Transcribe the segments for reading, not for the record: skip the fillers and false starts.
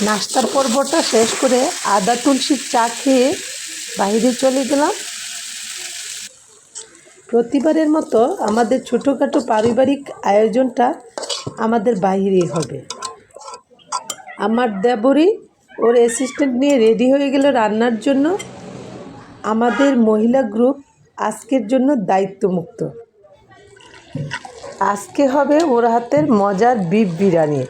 নাস্তার পর্বটা শেষ করে আদা তুলসীর চা খেয়ে বাইরে চলে গেলাম। প্রতিবারের মতো আমাদের ছোটোখাটো পারিবারিক আয়োজনটা আমাদের বাইরেই হবে। আমার দেবরই ওর অ্যাসিস্ট্যান্ট নিয়ে রেডি হয়ে গেল রান্নার জন্য। আমাদের মহিলা গ্রুপ আজকের জন্য দায়িত্বমুক্ত। আজকে হবে ওর হাতের মজার বিফ বিরিয়ানি।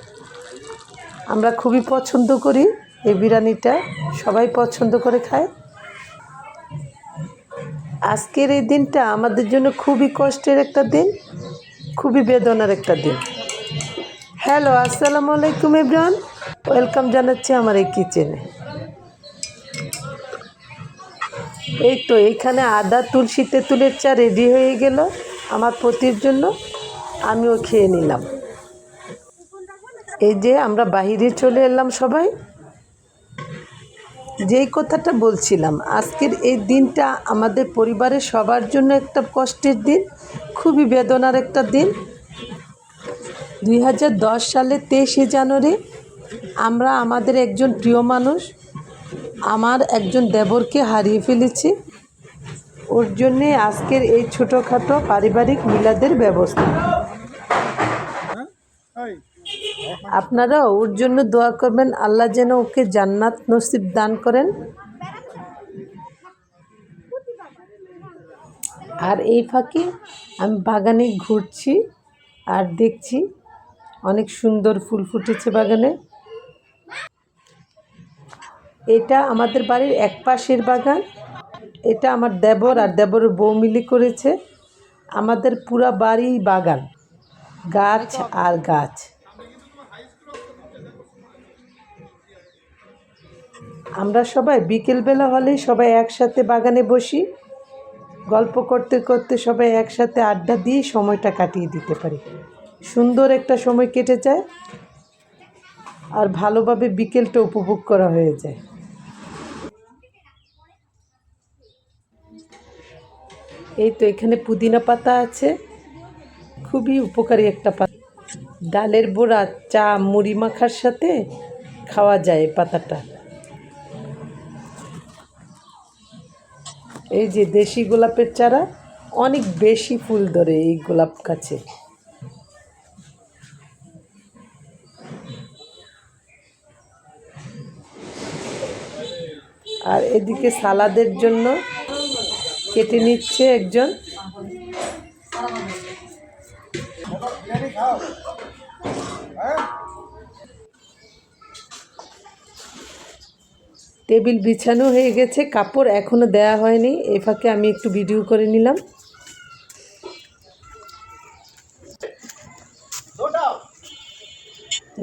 আমরা খুবই পছন্দ করি এই বিরিয়ানিটা, সবাই পছন্দ করে খায়। আজকের এই দিনটা আমাদের জন্য খুবই কষ্টের একটা দিন, খুবই বেদনার একটা দিন। হ্যালো, আসসালামু আলাইকুম এভরিওয়ান, ওয়েলকাম জানাচ্ছি আমার এই কিচেনে। এই তো এইখানে আদা তুলসী তেঁতুলের চা রেডি হয়ে গেল আমার পতির জন্য, আমিও খেয়ে নিলাম। এই যে আমরা বাহিরে চলে এলাম সবাই। যেই কথাটা বলছিলাম, আজকের এই দিনটা আমাদের পরিবারের সবার জন্য একটা কষ্টের দিন, খুবই বেদনার একটা দিন। 2010 সালে 23শে জানুয়ারি আমরা আমাদের একজন প্রিয় মানুষ, আমার একজন দেবরকে হারিয়ে ফেলেছি। ওর জন্যে আজকের এই ছোটোখাটো পারিবারিক মিলাদের ব্যবস্থা। আপনারাও ওর জন্য দোয়া করবেন, আল্লাহ যেন ওকে জান্নাত নসিব দান করেন। আর এই ফাঁকে আমি বাগানে ঘুরছি আর দেখছি অনেক সুন্দর ফুল ফুটেছে বাগানে। এটা আমাদের বাড়ির এক পাশের বাগান। এটা আমার দেবর আর দেবরের বউ মিলে করেছে। আমাদের পুরা বাড়ি বাগান, গাছ আর গাছ। আমরা সবাই বিকেলবেলা হলেই সবাই একসাথে বাগানে বসি, গল্প করতে করতে সবাই একসাথে আড্ডা দিয়ে সময়টা কাটিয়ে দিতে পারি। সুন্দর একটা সময় কেটে যায় আর ভালোভাবে বিকেলটা উপভোগ করা হয়ে যায়। এই তো এখানে পুদিনা পাতা আছে, খুবই উপকারী একটা পাতা। ডালের বড়া, চা, মুড়ি মাখার সাথে খাওয়া যায় এই পাতাটা। এই যে দেশি গোলাপের চারা, অনেক বেশি ফুল ধরে এই গোলাপ গাছে। আর এদিকে সালাদের জন্য কেটে নিচ্ছে একজন। টেবিল বিছানো হয়ে গেছে, কাপড় এখনো দেয়া হয়নি। এই ফাঁকে আমি একটু ভিডিও করে নিলাম।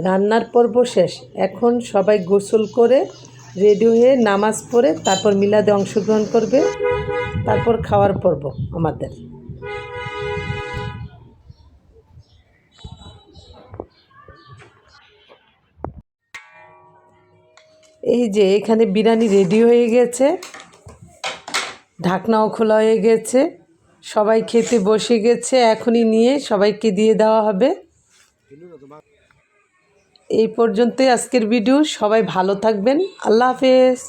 রান্নার পর্ব শেষ, এখন সবাই গোসল করে রেডি হয়ে নামাজ পড়ে তারপর মিলাদে অংশগ্রহণ করবে, তারপর খাওয়ার পর্ব আমাদের। এই যে এখানে বিরিয়ানি রেডি হয়ে গেছে, ঢাকনাও খোলা হয়ে গেছে, সবাই খেতে বসে গেছে। এখনই নিয়ে সবাইকে দিয়ে দেওয়া হবে। এই পর্যন্তই আজকের ভিডিও। সবাই ভালো থাকবেন, আল্লাহ হাফেজ।